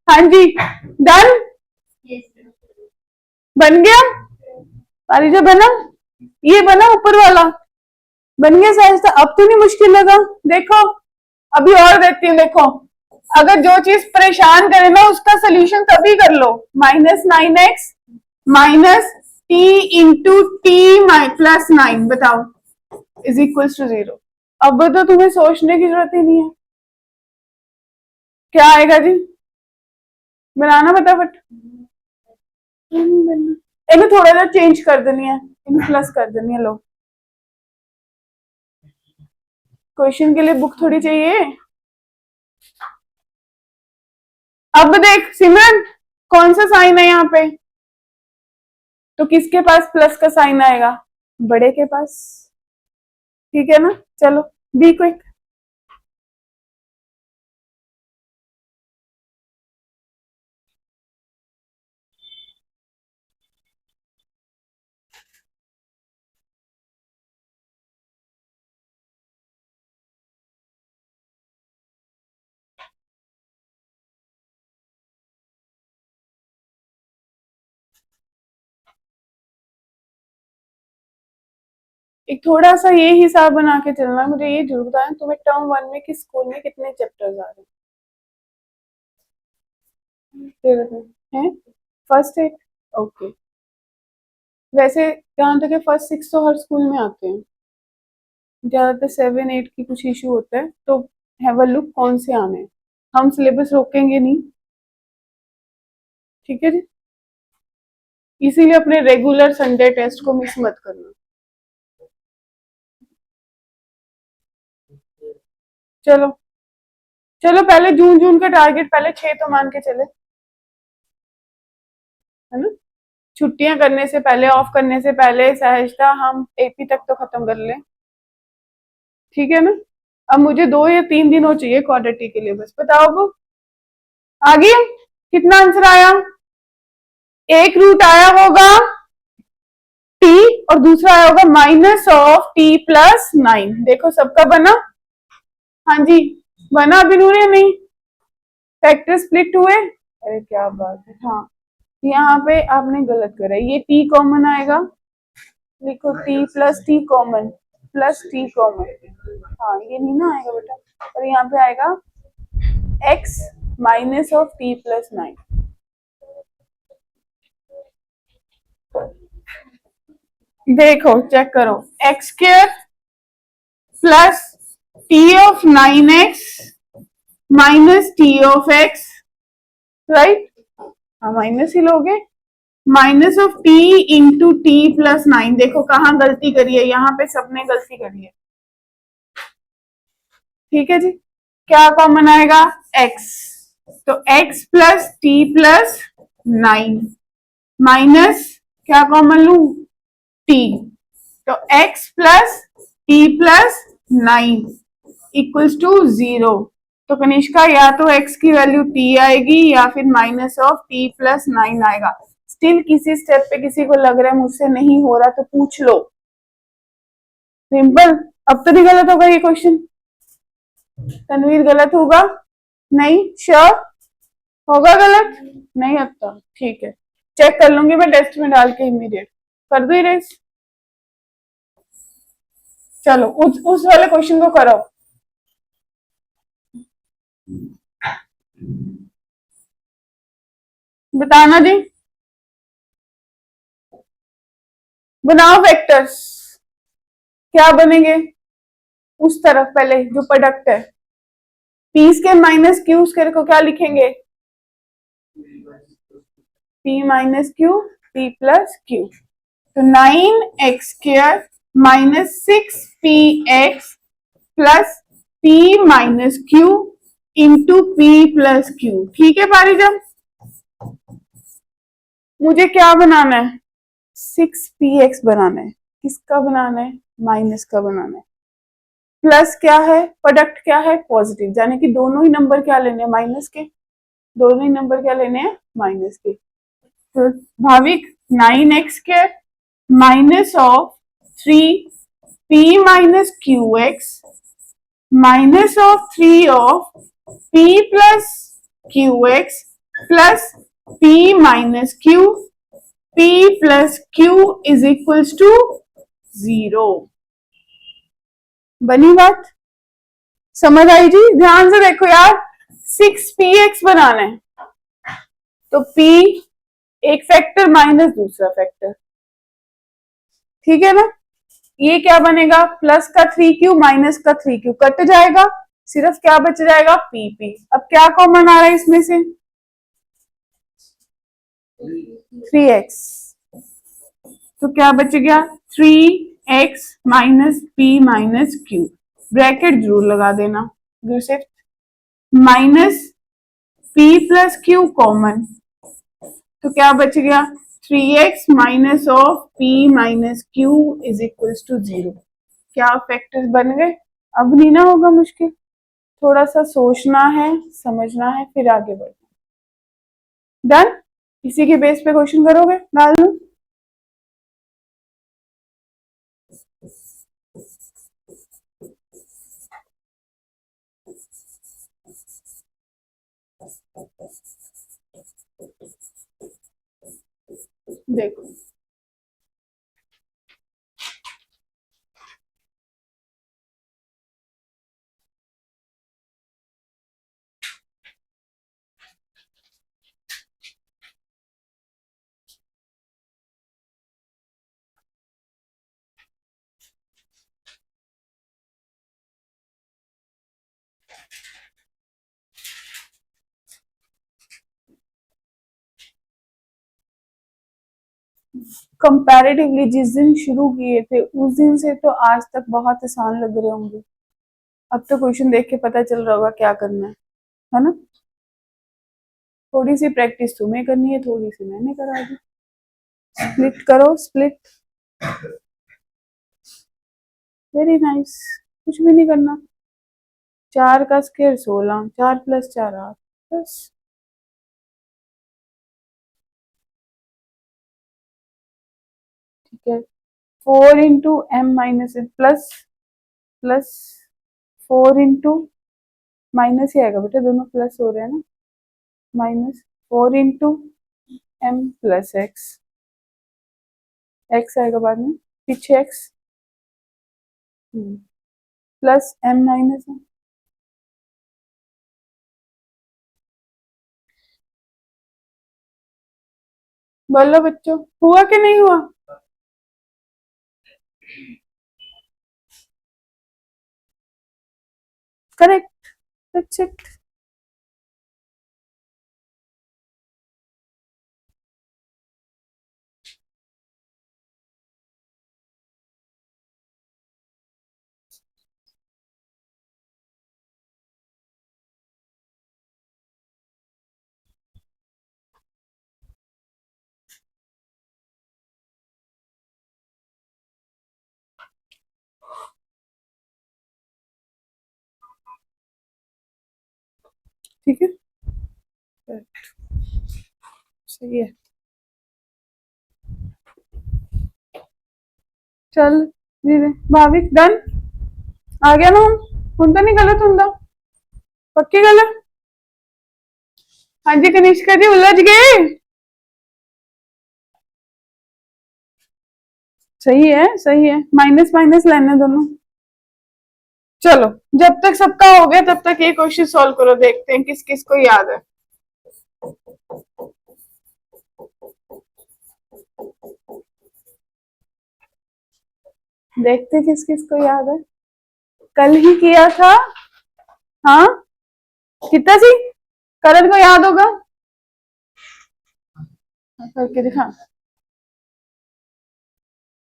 हाँ जी, डन, बन गया। पारिजा बना, ये बना ऊपर वाला, बन गया सहजता। अब तो नहीं मुश्किल लगा। देखो अभी और देती हूँ। देखो अगर जो चीज परेशान करे ना उसका सोल्यूशन तभी कर लो। -9x minus T into T plus 9 बताओ इज इक्वल टू 0। अब तो तुम्हें सोचने की जरूरत ही नहीं है। क्या आएगा जी, बनाना फटाफट। इन्हें थोड़ा सा चेंज कर देनी है, इन्हें प्लस कर देनी है। लो क्वेश्चन के लिए बुक थोड़ी चाहिए। अब देख सिमरन, कौन सा साइन है यहाँ पे, तो किसके पास प्लस का साइन आएगा, बड़े के पास। ठीक है ना, चलो बी क्विक। एक थोड़ा सा ये हिसाब बना के चलना। मुझे ये जरूर बताना तुम्हें टर्म 1 में किस स्कूल में कितने चैप्टर्स आ रहे हैं। First 8, okay. वैसे जहां तक है फर्स्ट 6 तो हर स्कूल में आते हैं, ज्यादातर 7 8 की कुछ इशू होता है। तो हैव अ लुक कौन से आने हैं। हम सिलेबस रोकेंगे नहीं, ठीक है जी। इसीलिए अपने रेगुलर संडे टेस्ट को मिस मत करना। चलो चलो पहले जून का टारगेट पहले 6 तो मान के चले, है ना। छुट्टियां करने से पहले, ऑफ करने से पहले सहजता हम एपी तक तो खत्म कर लें, ठीक है ना। अब मुझे 2 या 3 दिन हो चाहिए क्वाड्रेटिक के लिए, बस बताओ अब आ गई। कितना आंसर आया, एक रूट आया होगा टी और दूसरा आया होगा -t+9। देखो सबका बना, हाँ जी बना अभी नूर या नहीं, फैक्टर स्प्लिट हुए। अरे क्या बात है। हाँ यहाँ पे आपने गलत करा, ये t कॉमन आएगा, लिखो t+t कॉमन, +t कॉमन। हाँ ये नहीं ना आएगा बेटा, और यहाँ पे आएगा x -t+9। देखो चेक करो, x² plus t(9x) minus t(x), right. हाँ माइनस ही लोगे, -t इंटू t+9। देखो कहाँ गलती करी है, यहाँ पे सबने गलती करी है, ठीक है जी। क्या कॉमन आएगा, x, तो x +t+9 माइनस क्या कॉमन लू, t, तो x +t+9 इक्वल्स टू 0। तो कनिष्का या तो x की वैल्यू t आएगी या फिर -t+9 आएगा। स्टिल किसी स्टेप पे किसी को लग रहा है मुझसे नहीं हो रहा तो पूछ लो। सिंपल, अब तो नहीं गलत होगा ये क्वेश्चन। तनवीर गलत होगा, नहीं श्योर होगा गलत, नहीं होता, ठीक है चेक कर लूंगी मैं टेस्ट में डाल के, इमीडिएट कर दो इरेज। चलो उस वाले क्वेश्चन को करो। बताना जी, बनाओ वेक्टर्स। क्या बनेंगे उस तरफ, पहले जो प्रोडक्ट है P square minus Q square को क्या लिखेंगे, p minus q p plus Q. तो 9x² minus 6px plus p minus Q into p plus Q. ठीक है पारिजम, मुझे क्या बनाना है, 6px बनाना है। किसका बनाना है, माइनस का बनाना है। प्लस क्या है, प्रोडक्ट क्या है, पॉजिटिव, यानी कि दोनों ही नंबर क्या लेने हैं, माइनस के। दोनों ही नंबर क्या लेने हैं, माइनस के। तो Bhavik 9x² minus of 3p minus q x minus of 3 of p plus q x plus p minus q, p plus q is equals to 0। बनी बात? समझ आई जी? ध्यान से देखो यार, 6px बनाना है तो p एक फैक्टर माइनस दूसरा फैक्टर, ठीक है ना। ये क्या बनेगा, प्लस का 3q माइनस का 3q कट जाएगा, सिर्फ क्या बच जाएगा, p। अब क्या कॉमन आ रहा है इसमें से, 3x, तो क्या बच गया, 3x minus p minus q, bracket जरूर लगा देना, सिर्फ minus p plus q common, तो क्या बच गया, 3x minus of p minus q is equals to 0। क्या फैक्टर्स बन गए? अब नहीं ना होगा मुश्किल, थोड़ा सा सोचना है, समझना है, फिर आगे बढ़ना। डन? इसी के बेस पे क्वेश्चन करोगे, डाल लूं? देखो कंपैरेटिवली जिस दिन शुरू किए थे उस दिन से तो आज तक बहुत आसान लग रहे होंगे। अब तो क्वेश्चन देख के पता चल रहा होगा क्या करना है ना। थोड़ी सी प्रैक्टिस तुम्हें करनी है, थोड़ी सी मैंने करा दी। स्प्लिट करो, स्प्लिट, वेरी नाइस। कुछ भी नहीं करना, 4 का स्क्वायर 16, 4 प्लस 4 8, बस। ठीक है, 4 into M minus plus plus 4 into minus ही आएगा बेटा, दोनों प्लस हो रहे हैं ना, minus 4 into M plus X आएगा बाद में, पीछे X plus M minus M. बोलो बच्चों, हुआ कि नहीं हुआ? Correct, that's it. ठीक है, सही है। चल धीरे भाविक, डन आ गया ना, हम तो नहीं गलत होंगे, पक्की गलत? हाँ जी कनिष्का जी, उलझ गए? सही है, सही है, माइनस माइनस लेने दोनों। चलो, जब तक सबका हो गया तब तक ये क्वेश्चन सॉल्व करो, देखते हैं किस किस को याद है। देखते किस किस को याद है, कल ही किया था। हाँ, कितना सी करण को याद होगा, करके दिखा।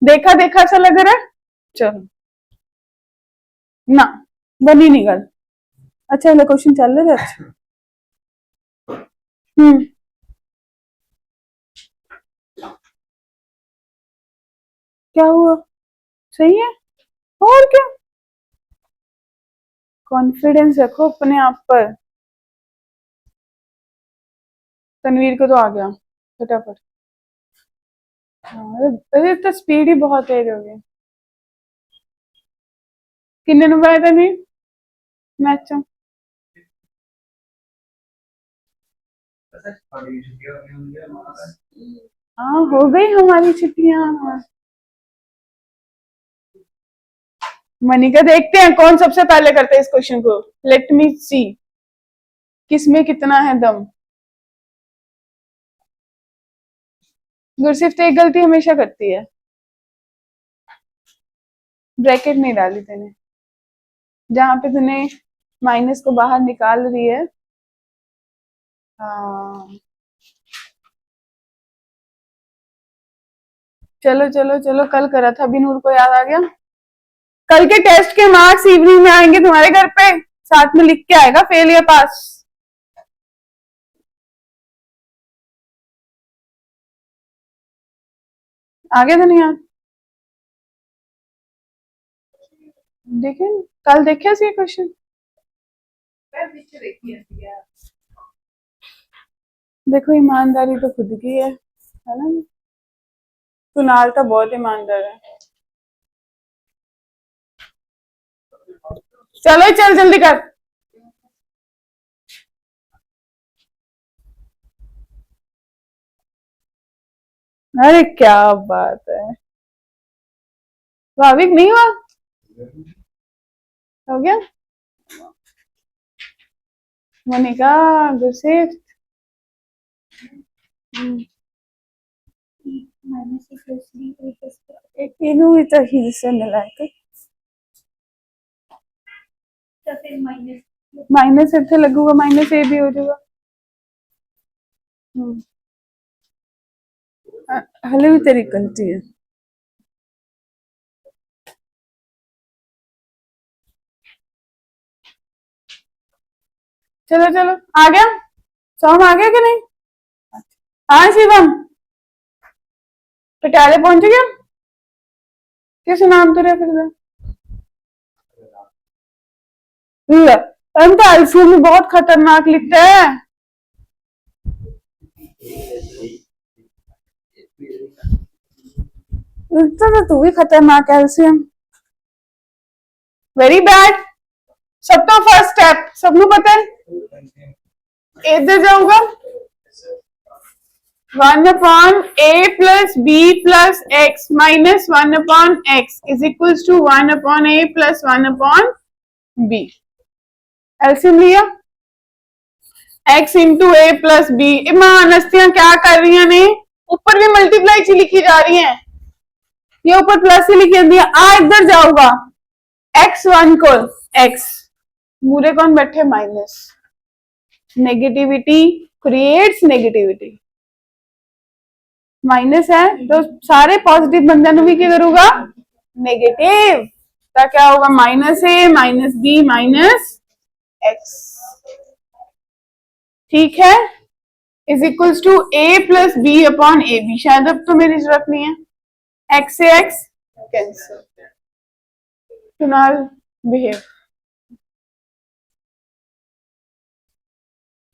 देखा देखा अच्छा लग रहा है, चलो ना, बनी नहीं गल। अच्छा वाला क्वेश्चन चल रहा है, अच्छा। क्या हुआ, सही है, और क्या, कॉन्फिडेंस रखो अपने आप पर। तनवीर को तो आ गया फटाफट। हाँ, अरे तो स्पीड ही बहुत तेज हो गई। किन्ने नंबर आया तनवीर? मैं अच्छा हाँ हो गई हमारी छुट्टियां। मनिका देखते हैं कौन सबसे पहले करते हैं इस क्वेश्चन को। लेट मी सी किसमें कितना है दम। गुरसिफ तो एक गलती हमेशा करती है, ब्रैकेट नहीं डाली तूने जहां पे तूने माइनस को बाहर निकाल रही है। हाँ चलो चलो चलो, कल करा था अभी नूर को याद आ गया। कल के टेस्ट के मार्क्स इवनिंग में आएंगे तुम्हारे घर पे, साथ में लिख के आएगा फेल या पास। आगे तो नहीं यार, देखे कल देखे सी क्वेश्चन। देखो ईमानदारी तो खुद की है ना। कुणाल तो बहुत ईमानदार है। चलो चल जल्दी कर। अरे क्या बात है, भाविक नहीं हुआ, हो गया। मोनिका गुरसेफ इनू भी तो ही से मिलाए तो फिर माइनस इतने लगूगा, माइनस ए भी हो जाएगा। हले भी तेरी गलती है। चलो चलो आ गया, सोम आ गया कि नहीं। हाँ शिवम पटियाले पहुंच गया। किस नाम तो रहा फिर हम तो एलसीएम में बहुत खतरनाक लिखता है। तो तू भी खतरनाक है एलसीएम, वेरी बैड। सब तो फर्स्ट स्टेप सबनों पता है। इधर जाऊंगा 1/a+b+x minus 1/x is equals to 1/a plus 1/b। LCM लिया x इंटू ए प्लस बी। अनस्तियां क्या कर रही हैं, ने ऊपर भी मल्टीप्लाई ची लिखी जा रही हैं, ये ऊपर प्लस ही लिखी दी। आ इधर जाऊंगा x1 को x मूरे कौन बैठे minus. Negativity creates negativity, minus है तो सारे पॉजिटिव बंधन भी क्या करूंगा नेगेटिव। तो क्या होगा minus a minus b minus x, ठीक है, is equals to A plus B upon A b. शायद अब तो मेरी जरूरत नहीं है, एक्स से एक्स कैंसिल। कुणाल बिहेव,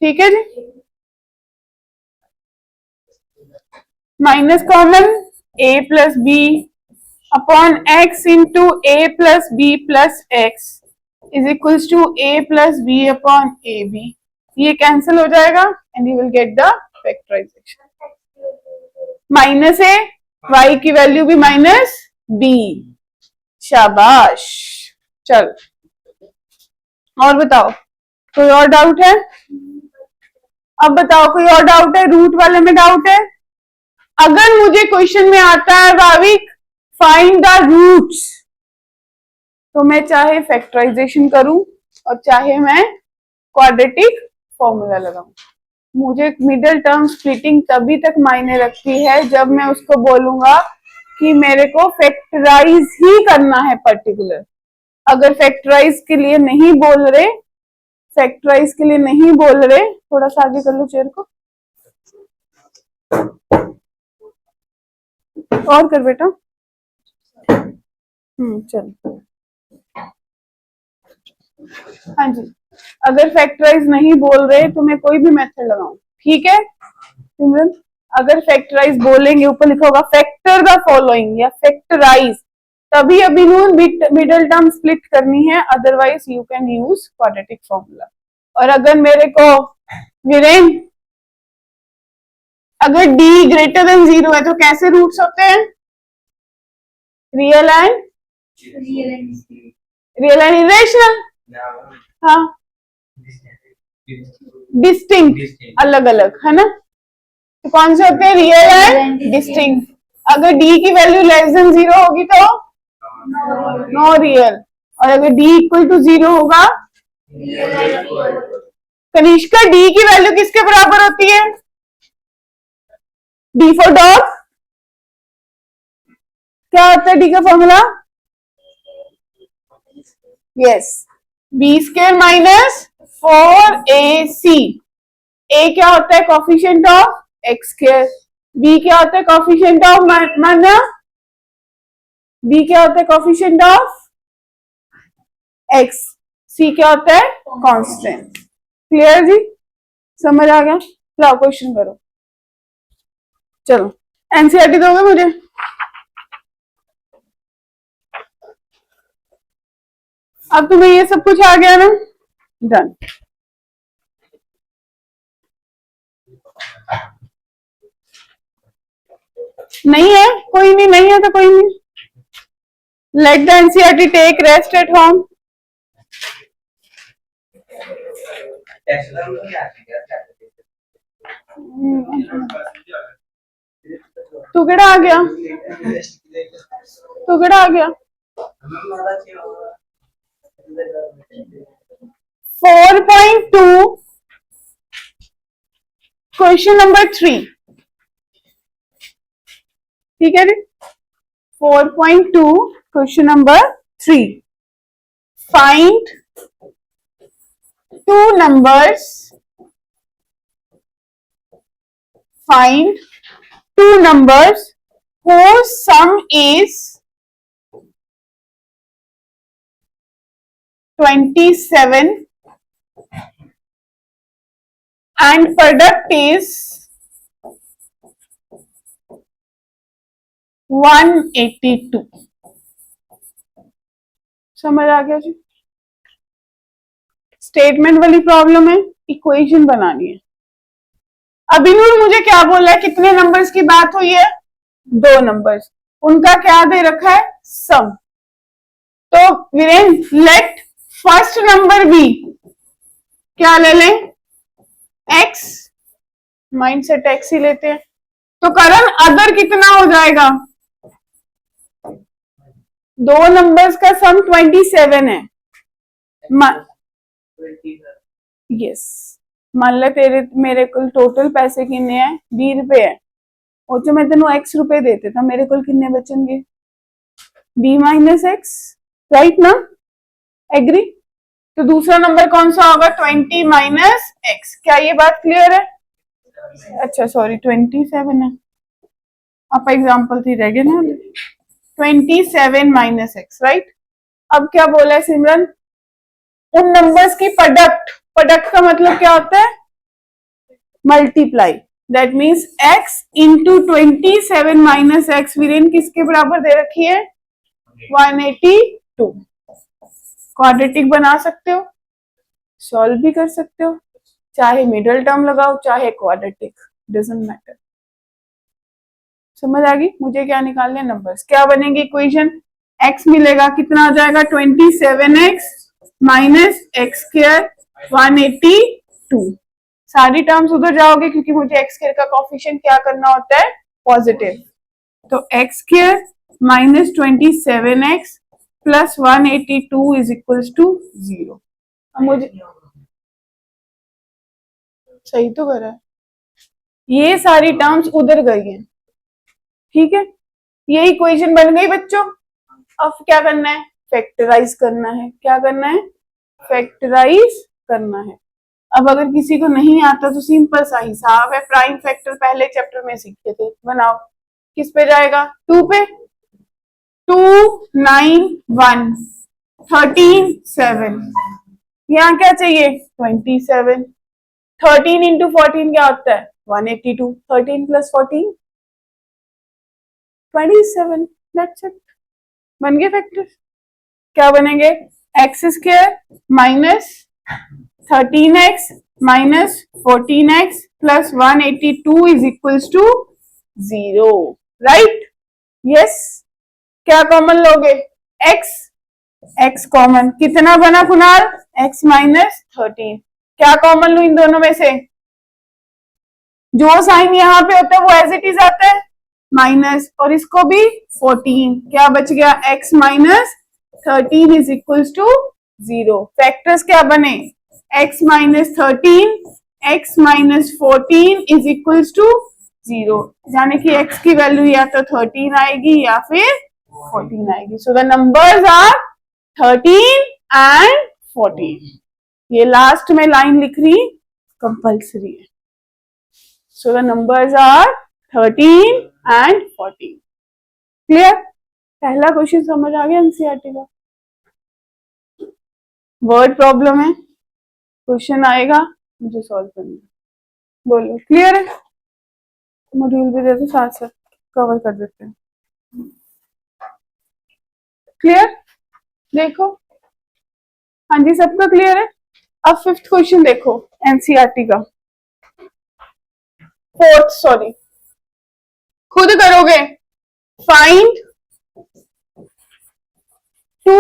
ठीक है जी। Minus common A plus B upon X into A plus B plus X is equals to A plus B upon A B. ये कैंसिल हो जाएगा and you will get the factorisation. Minus A Y की value भी minus B, शाबाश। चल और बताओ कोई और डाउट है। अब बताओ कोई और डाउट है, रूट वाले में डाउट है। अगर मुझे क्वेश्चन में आता है भाविक फाइंड द रूट्स, तो मैं चाहे फैक्टराइजेशन करूं और चाहे मैं क्वाड्रेटिक फॉर्मूला लगाऊं। मुझे मिडिल टर्म स्प्लिटिंग तभी तक मायने रखती है जब मैं उसको बोलूंगा कि मेरे को फैक्टराइज ही करना है पर्टिकुलर। अगर फैक्टराइज के लिए नहीं बोल रहे, फैक्टराइज के लिए नहीं बोल रहे, थोड़ा सा आगे कर लो चेयर को और कर बेटा। चल हाँ जी, अगर फैक्टराइज नहीं बोल रहे तो मैं कोई भी मेथड लगाऊं, ठीक है सिमरन। अगर फैक्टराइज बोलेंगे ऊपर लिखा होगा फैक्टर द फॉलोइंग या फैक्टराइज, तभी अभिनून मिडल टर्म स्प्लिट करनी है, otherwise you can use quadratic formula. और अगर मेरे को वीरेन अगर d ग्रेटर देन 0 है तो कैसे रूट्स होते हैं? रियल एंड इरेशनल, हाँ डिस्टिंक्ट, अलग अलग, है ना। तो कौन से होते हैं? Real and distinct. अगर d की वैल्यू लेस देन 0 होगी तो नो रियल, और अगर d इक्वल टू 0 होगा कनिष्का d की वैल्यू किसके बराबर होती है? d फॉर डॉग, क्या होता है d का formula? Yes, b square minus 4ac। a क्या होता है? Coefficient of x square. b क्या होता है? कोफिशिएंट ऑफ माना, b क्या होता है? Coefficient of x। c क्या होता है? कांस्टेंट। क्लियर जी, समझ आ गया? लाओ क्वेश्चन करो, चलो एनसीईआरटी दोगे मुझे? अब तुम्हें ये सब कुछ आ गया ना? डन। नहीं है? कोई नहीं, नहीं है तो कोई नहीं। Let the NCERT take rest at home. तू केड़ा आ गया? तू केड़ा आ गया? 4.2 क्वेश्चन नंबर 3, ठीक है जी। 4.2 question number 3, find two numbers, find two numbers whose sum is 27 and product is 182। समझ आ गया जी? स्टेटमेंट वाली प्रॉब्लम है, इक्वेशन बनानी है। अभिनूर मुझे क्या बोला है? कितने नंबर्स की बात हुई है? 2 नंबर्स, उनका क्या दे रखा है? सम। तो Viren let first number b, क्या ले लें? x, माइंड सेट x ही लेते हैं। तो करण अदर कितना हो जाएगा? 2 नंबर्स का सम 27 है। यस, मान ले तेरे मेरे को टोटल पैसे कितने हैं? 20 रुपए है, और जो मैं तेन x रुपए देते था, मेरे को कितने बचेंगे? b माइनस एक्स, राइट ना? एग्री? तो दूसरा नंबर कौन सा होगा? 20 माइनस एक्स। क्या ये बात क्लियर है? अच्छा सॉरी, 27 है, आप एग्जाम्पल थी रह गए ना। 27 माइनस एक्स, राइट। अब क्या बोला है सिमरन? उन नंबर्स की प्रोडक्ट, प्रोडक्ट का मतलब क्या होता है? Multiply. That means x into 27 minus x Viren किसके बराबर दे रखी है? 182। क्वाड्रेटिक बना सकते हो, सॉल्व भी कर सकते हो, चाहे मिडल टर्म लगाओ चाहे क्वाड्रेटिक, डजंट मैटर। समझ आ गई? मुझे क्या निकालने? नंबर्स। क्या बनेगी इक्वेशन? x मिलेगा, कितना आ जाएगा? 27x minus x square 182। सारी टर्म्स उधर जाओगे क्योंकि मुझे एक्स स्क्वायर का कोफिशिएंट क्या करना होता है? पॉजिटिव। तो x square minus 27x plus 182 is equals to 0। मुझे सही तो करा है, ये सारी टर्म्स उधर गई हैं, ठीक है। ये इक्वेशन बन गई बच्चों। अब क्या करना है? फैक्टराइज करना है। क्या करना है? फैक्टराइज करना है। अब अगर किसी को नहीं आता तो सिंपल सा हिसाब है, प्राइम फैक्टर पहले चैप्टर में सीखे थे। बनाओ, किस पे जाएगा? 2 पे। 2 9 1 13 7, यहाँ क्या चाहिए? 27। 13 इंटू 14 क्या होता है? 182। 13 प्लस 14 27। That's it. बन गए फैक्टर्स। क्या बनेंगे? X square minus 13x minus 14x plus 182 is equals to 0, right? Yes. क्या कॉमन लोगे? x, x कॉमन कितना बना कुणाल? x minus 13। क्या कॉमन लू इन दोनों में से? जो साइन यहाँ पे होता है वो एज इट इज आता है माइनस, और इसको भी 14। क्या बच गया? x minus 13 is equals to 0। Factors क्या बने? x minus 13, x minus 14 is equals to 0, यानी कि x की वैल्यू या तो 13 आएगी या फिर 14 आएगी। So the numbers are 13 and 14। ये लास्ट में लाइन लिख रही कंपल्सरी है। So the numbers are 13 and 14। Clear? पहला क्वेश्चन समझ आ गया एनसीईआरटी का। वर्ड प्रॉब्लम है, क्वेश्चन आएगा, मुझे सॉल्व करना है। बोलो क्लियर है? मॉड्यूल भी दे दो, साथ साथ कवर कर देते हैं। क्लियर? देखो, हाँ जी सबका क्लियर है। अब फिफ्थ क्वेश्चन देखो एनसीईआरटी का, फोर्थ सॉरी, खुद करोगे। Find two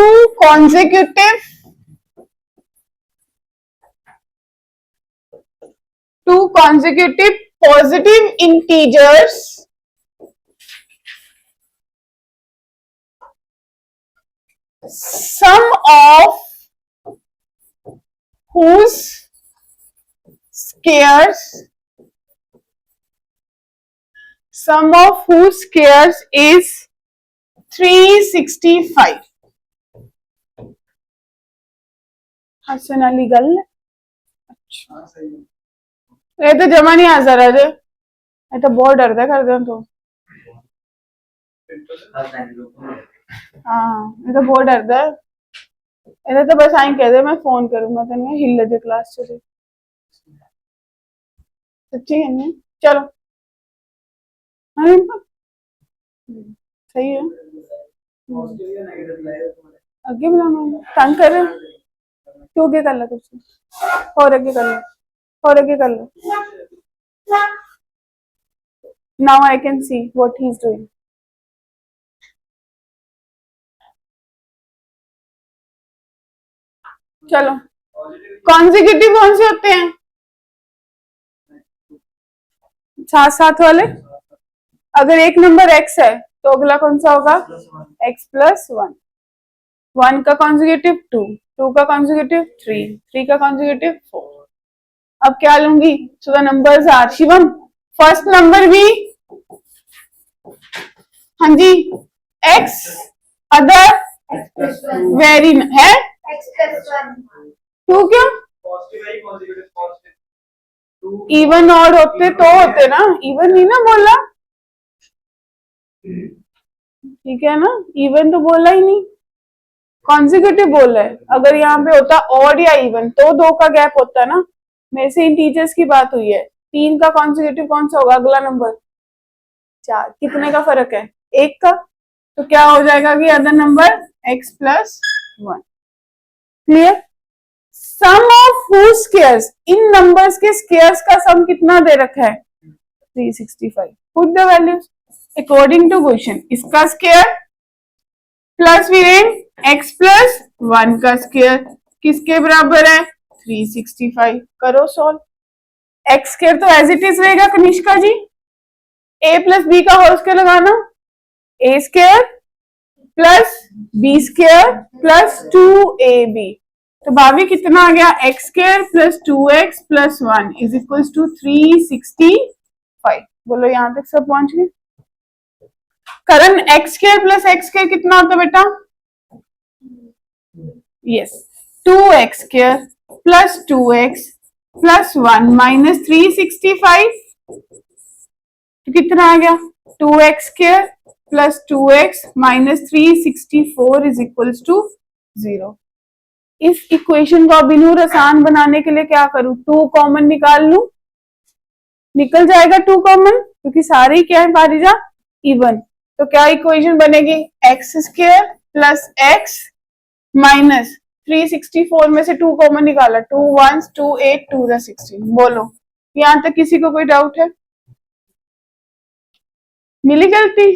consecutive positive integers sum of whose squares is 365। Hasan Ali गल। अच्छा ये तो जमा नहीं आ रहा है, ये तो बहुत डरता कर दो तो। हाँ ये तो बहुत डरता है, ये तो बस आई कह दे मैं फोन करूंगा तेन हिल जे क्लास से। सच्ची है? चलो हाँ सही है। अगे बुलाना तंग कर रहे, तू अगे कर ला, तुझसे और अगे कर लो, और अगे कर लो। Now I can see what he is doing. चलो कॉन्जिक्यूटिव कौन से होते हैं? साथ साथ वाले। अगर एक नंबर x है तो अगला कौन सा होगा? x plus 1। 1 का कॉन्जिक्यूटिव 2, 2 का कॉन्जिक्यूटिव 3, 3 का कॉन्जिक्यूटिव 4। अब क्या लूंगी? So the numbers are, Shivam first number भी, हाँ जी, x अदर वेरी है 2। क्यों? इवन और होते तो होते ना, इवन नहीं ना बोला, ठीक है ना? इवन तो बोला ही नहीं, कॉन्जिक्यूटिव बोला है। अगर यहाँ पे होता ऑड या इवन तो 2 का गैप होता ना। मेरे से इंटीजर्स की बात हुई है। 3 का कॉन्जिक्यूटिव कौन सा होगा? अगला नंबर 4। कितने का फर्क है? 1 का। तो क्या हो जाएगा कि other number x plus 1। Clear? Sum of whose squares, इन नंबर्स के स्क्वायर्स का सम कितना दे रखा है? 365। Put the values according to question. इसका स्क्वायर प्लस वीरेन x प्लस 1 का स्क्वायर किसके बराबर है? 365। करो सॉल्व। x स्क्वायर तो एज इट इज रहेगा Kanishka ji, a plus B का होल स्क्वायर लगाना, a square plus B square plus 2ab। तो भाभी कितना आ गया? x square plus 2x plus 1 is equal to 365। बोलो यहां तक सब पहुंच गए? Karan x square plus x square कितना होता है बेटा? Yes 2x square plus 2x plus 1 minus 365। तो कितना आ गया? 2x square plus 2x minus 364 is equal to 0। इस इक्वेशन को अब इनूर आसान बनाने के लिए क्या करूं? 2 कॉमन निकाल लूं, निकल जाएगा 2 कॉमन, क्योंकि सारे ही क्या है पारिजा? इवन। तो क्या इक्वेशन बनेगी? X square plus x minus 364 में से 2 कॉमन निकाला, 2 1 2 8 2 16। बोलो यहां तक किसी को कोई डाउट है? मिली गलती?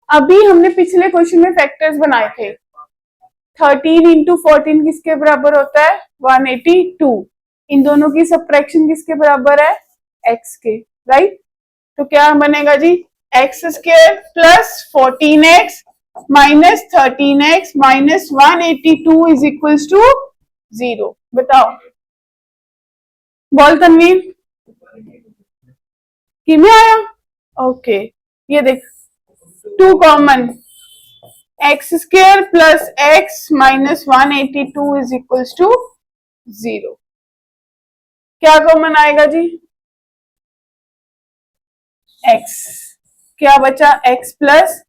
अभी हमने पिछले क्वेश्चन में फैक्टर्स बनाए थे। 13 इंटू 14 किसके बराबर होता है? 182। इन दोनों की सब्ट्रैक्शन किसके बराबर है? x के, राइट? तो क्या बनेगा जी? X square plus 14x minus 13x minus 182 is equals to 0। बताओ, बोल तनवीर, कि में आया? ओके, ये देख 2 common, x square plus x minus 182 is equals to 0। क्या कॉमन आएगा जी? x। क्या बचा? x plus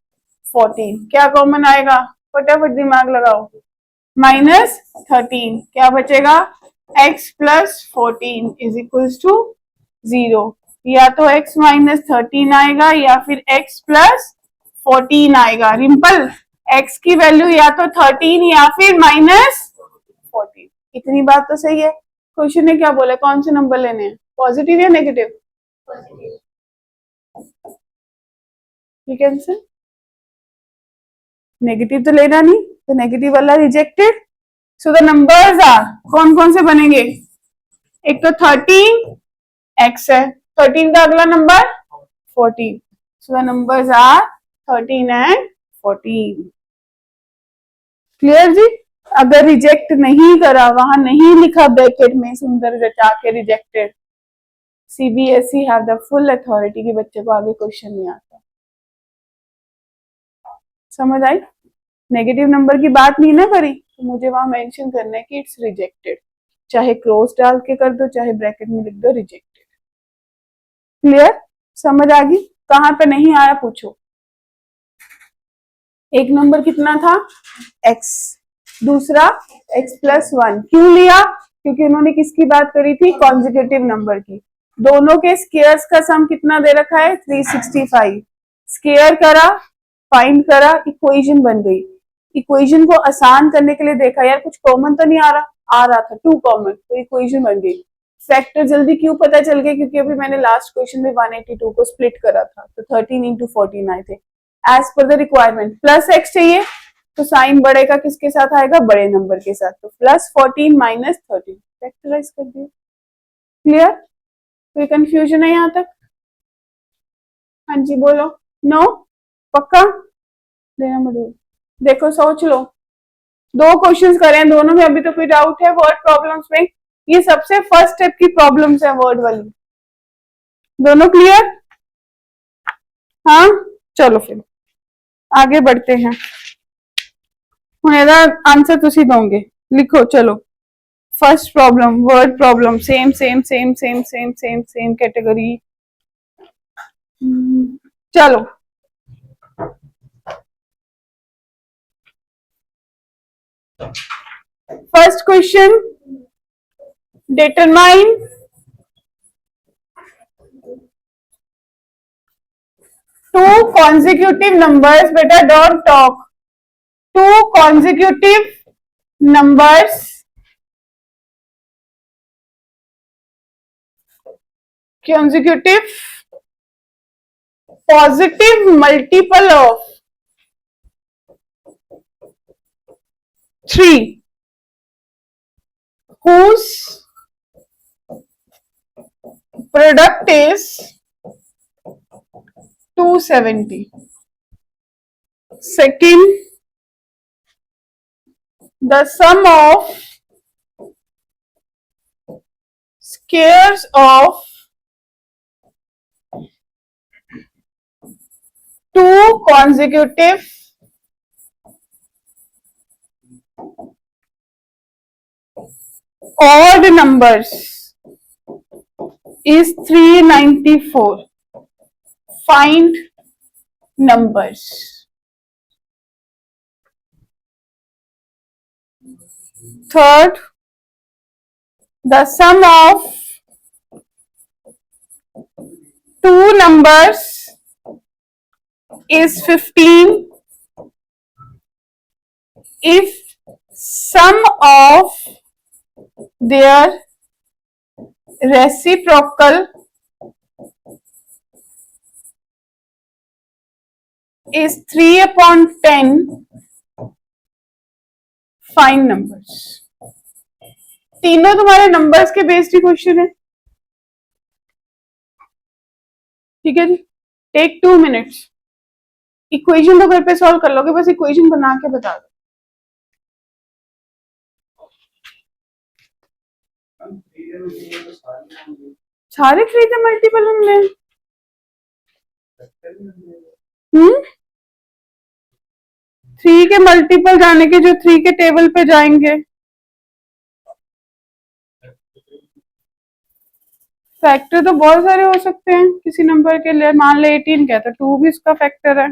14। क्या कॉमन आएगा? फटाफट दिमाग लगाओ। माइनस 13। क्या बचेगा? x plus 14 is equals to 0। या तो x माइनस 13 आएगा या फिर x प्लस 14 आएगा। रिंपल, x की वैल्यू या तो 13 या फिर माइनस 14। इतनी बात तो सही है। क्वेश्चन ने क्या बोला, कौन से नंबर लेने हैं, पॉजिटिव या नेगेटिव? ठीक है आंसर। नेगेटिव तो लेना नहीं, तो नेगेटिव वाला rejected. So the numbers are, कौन कौन से बनेंगे? एक तो 13 x है, 13 का अगला नंबर 14। So the numbers are 13 and 14। Clear जी? अगर रिजेक्ट नहीं करा, वहां नहीं लिखा ब्रैकेट में सुंदर जचा के rejected, CBSE have the full authority कि बच्चे को आगे क्वेश्चन नहीं आता। समझ आई? नेगेटिव नंबर की बात नहीं ना करी तो मुझे वहां मेंशन करना है कि इट्स रिजेक्टेड। चाहे क्लोज डाल के कर दो, चाहे ब्रैकेट में लिख दो रिजेक्टेड। क्लियर? समझ आ गई? कहां पे नहीं आया पूछो। एक नंबर कितना था? x, दूसरा x प्लस 1। क्यों लिया? क्योंकि उन्होंने किसकी बात करी थी? कॉन्जिक्यूटिव नंबर की। दोनों के स्केयर्स का सम कितना दे रखा है? 365। स्केयर करा, फाइंड करा, इक्वेशन बन गई। इक्वेशन को आसान करने के लिए देखा यार कुछ कॉमन तो नहीं आ रहा था 2 कॉमन, तो इक्वेशन बन गई। फैक्टर जल्दी क्यों पता चल गया? क्योंकि अभी मैंने लास्ट क्वेश्चन में 182 को स्प्लिट करा था, तो 13 इंटू 14 आए थे। As per the requirement plus x चाहिए, तो साइन बड़े का किसके साथ आएगा? बड़े नंबर के साथ। तो प्लस 14 माइनस 13 फैक्टराइज कर दिया। क्लियर? कोई कंफ्यूजन है यहाँ तक? हाँ जी बोलो। नो? पक्का? देना मुझे, देखो सोच लो। 2 क्वेश्चंस करें, दोनों में अभी तो कोई डाउट है वर्ड प्रॉब्लम्स में? ये सबसे फर्स्ट स्टेप की प्रॉब्लम्स है वर्ड वाली। दोनों क्लियर? हाँ, चलो फिर आगे बढ़ते हैं। आंसर तुसी दोगे, लिखो चलो। First problem word problem, same same same same same same same category. चलो first question, determine two consecutive numbers। बेटा don't talk. 2 consecutive numbers consecutive positive multiple of 3 whose product is 270। Second, the sum of squares of 2 consecutive odd numbers is 394। Find numbers। Third, the sum of 2 numbers is 15। if sum of their reciprocal is 3/10, find numbers. तीनों तुम्हारे numbers के based question है, ठीक है जी। Take 2 minutes. Equation तो घर पे solve कर लोगे, बस इक्वेशन बना के बता दो। सारे 3 के मल्टीपल हमने 3 के मल्टीपल जाने के जो 3 के टेबल पे जाएंगे, फैक्टर तो बहुत सारे हो सकते हैं किसी नंबर के लिए। मान ले 18 क्या, तो 2 भी इसका फैक्टर है।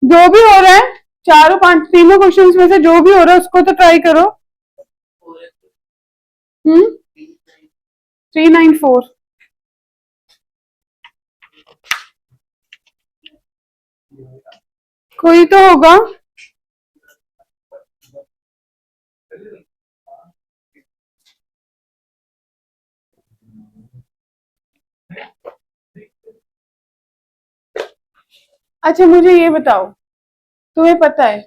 जो भी हो रहा है, चारों पांच तीनों क्वेश्चंस में से जो भी हो रहा है उसको तो ट्राई करो। 394 कोई तो होगा। अच्छा मुझे ये बताओ, तुम्हें पता है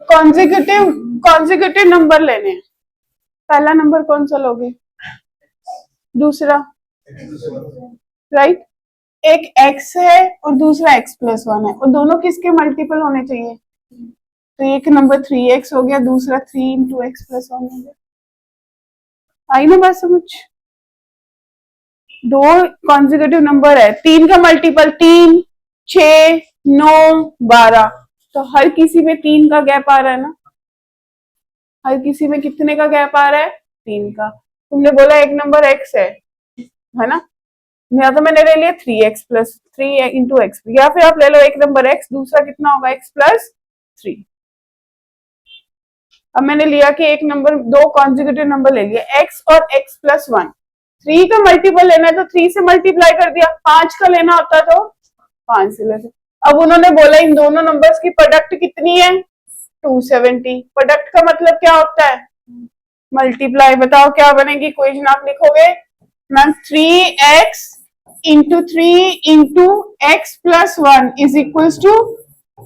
कॉन्जिक्यूटिव नंबर लेने हैं, पहला नंबर कौन सा लोगे? दूसरा, राइट। एक x है और दूसरा x+1 है, और दोनों किसके मल्टीपल होने चाहिए? तो एक नंबर 3x हो गया, दूसरा 3 × x+1 हो गया। आई ना बात समझ? दो कॉन्जिक्यूटिव नंबर है, 3 का मल्टीपल 3, 6, 9, 12, तो हर किसी में 3 का गैप आ रहा है ना। हर किसी में कितने का गैप आ रहा है? 3 का। तुमने बोला एक नंबर x है ना, या तो मैंने ले लिया 3x+3 × x, या फिर आप ले लो एक नंबर x, दूसरा कितना होगा x+3। अब मैंने लिया कि एक नंबर, दो कॉन्जिक्यूटिव नंबर ले लिया x और x+1। 3 का मल्टीपल लेना है तो 3 से मल्टीप्लाई कर दिया, 5 का लेना होता तो 5 से लेते। अब उन्होंने बोला इन दोनों नंबर्स की प्रोडक्ट कितनी है? 270। प्रोडक्ट का मतलब क्या होता है? मल्टीप्लाई। बताओ क्या बनेगी इक्वेशन, आप लिखोगे ma'am 3x × 3 × x+1 is equals to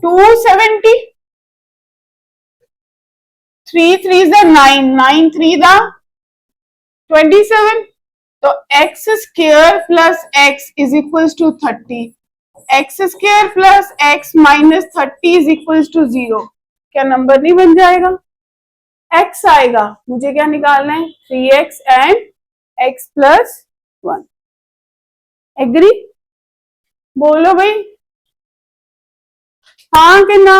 270। 3 3 9, 9 3 27, तो x² + x is equals to 30। x² + x - 30 is equals to 0। क्या नंबर नहीं बन जाएगा? x आएगा। मुझे क्या निकालना है? 3x and x+1। एग्री? बोलो भाई हाँ कि ना।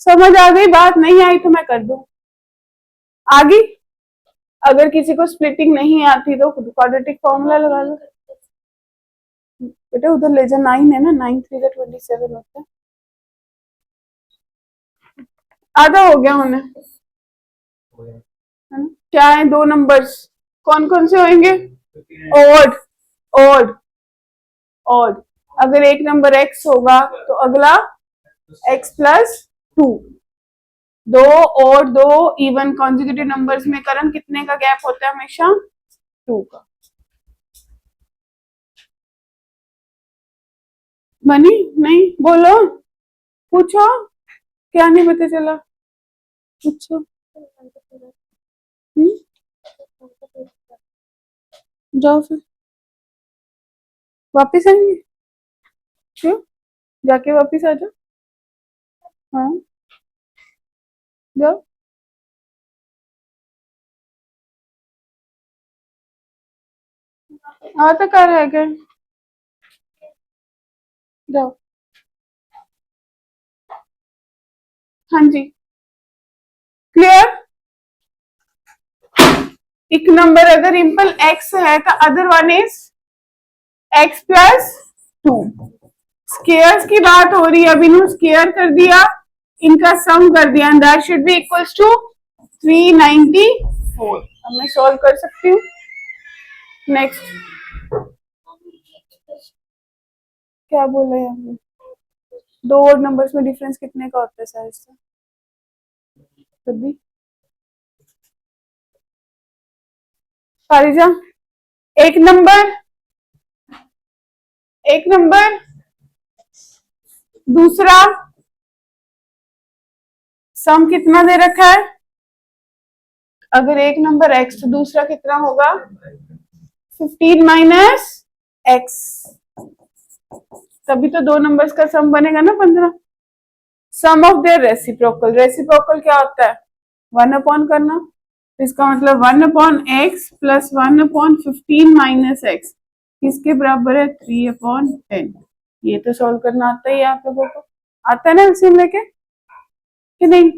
समझ आ गई बात? नहीं आई तो मैं कर दूं आगे। अगर किसी को स्प्लिटिंग नहीं आती तो क्वाड्रेटिक फॉर्मूला लगा लो बेटा। उधर ले जा, 9 है ना, 9 3 27 होता है। आधा हो गया होने, है ना? क्या है? दो नंबर्स कौन कौन से होंगे? Odd, odd, odd. अगर एक नंबर x होगा तो अगला x+2। दो और दो इवन कॉन्जिक्यूटिव नंबर्स में करंट कितने का गैप होता है? हमेशा 2 का। बनी? नहीं? बोलो, पूछो, क्या नहीं पता चला? पूछो। जाओ फिर वापिस आएंगे। क्यों? जाके वापिस आ जाओ। हाँ जाओ। हाँ तो कर है क्या? जाओ। हाँ जी क्लियर। एक नंबर अगर इम्पल x है तो other one is x+2। Scares की बात हो रही है, अब इन्होंने स्केयर कर दिया इनका सम कर दिया, and that should be equals to 394। अब मैं सॉल्व कर सकती हूँ। नेक्स्ट क्या बोला है हमने, दो और नंबर्स में डिफरेंस कितने का होता है साइज से? तभी फारिजा, एक नंबर दूसरा सम कितना दे रखा है? अगर एक नंबर x तो दूसरा कितना होगा? 15 माइनस x, तभी तो दो नंबर्स का सम बनेगा ना 15। सम ऑफ देयर रेसिप्रोकल, रेसिप्रोकल क्या होता है? 1 अपॉन करना, इसका मतलब 1 upon x plus 1 upon 15 minus x किसके बराबर है? 3 अपॉन 10। ये तो सॉल्व करना आता ही है आप लोगों को, आता है ना एलसीएम लेके कि नहीं?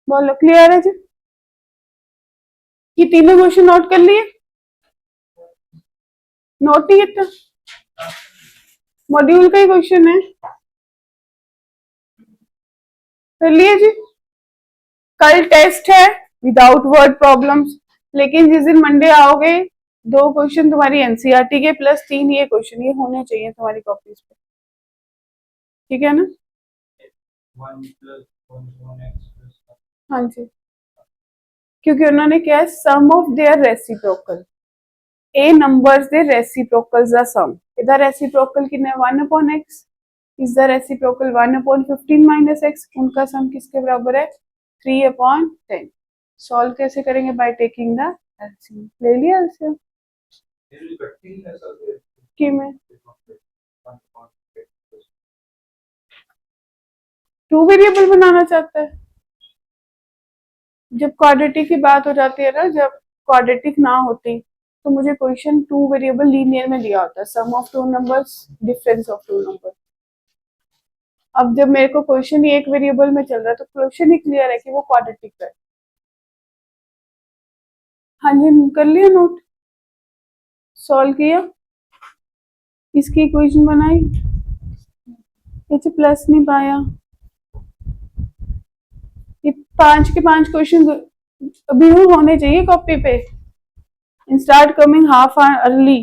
बोलो क्लियर है जी? ये तीनों क्वेश्चन नोट कर लिए? नोट नहीं किया, मॉड्यूल का ही क्वेश्चन है, कर लिए जी? कल टेस्ट है विदाउट वर्ड प्रॉब्लम्स, लेकिन जिस दिन मंडे आओगे दो क्वेश्चन तुम्हारी एनसीईआरटी के प्लस 3 ये क्वेश्चन, ये होने चाहिए तुम्हारी कॉपीज पे, ठीक है ना? हाँ जी, क्योंकि उन्होंने क्या है, sum of their reciprocal, A numbers the reciprocals the sum, इधर रेसिप्रोकल कितने? 1 upon X, is the reciprocal 1 upon 15 minus X, उनका सम किसके बराबर है? 3 अपॉन 10। सॉल्व कैसे करेंगे? By taking the LCM. ले लिया एलसीएम कि मैं टू वेरिएबल बनाना चाहता है? जब क्वाड्रेटिक की बात हो जाती है ना, जब क्वाड्रेटिक ना होती तो मुझे क्वेश्चन टू वेरिएबल लीनियर में दिया होता है, sum of two numbers, difference of two number. अब जब मेरे को क्वेश्चन ही एक वेरिएबल में चल रहा है तो क्वेश्चन ही क्लियर है कि वो क्वाड्रेटिक है। हाँ जी, कर लिया नोट, सॉल्व किया, इसकी इक्वेशन बनाई, ये प्लस नहीं पाया, ये 5 के 5 क्वेश्चन अभी होने चाहिए कॉपी पे, स्टार्ट कमिंग हाफ अर्ली,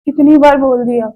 कितनी बार बोल दिया।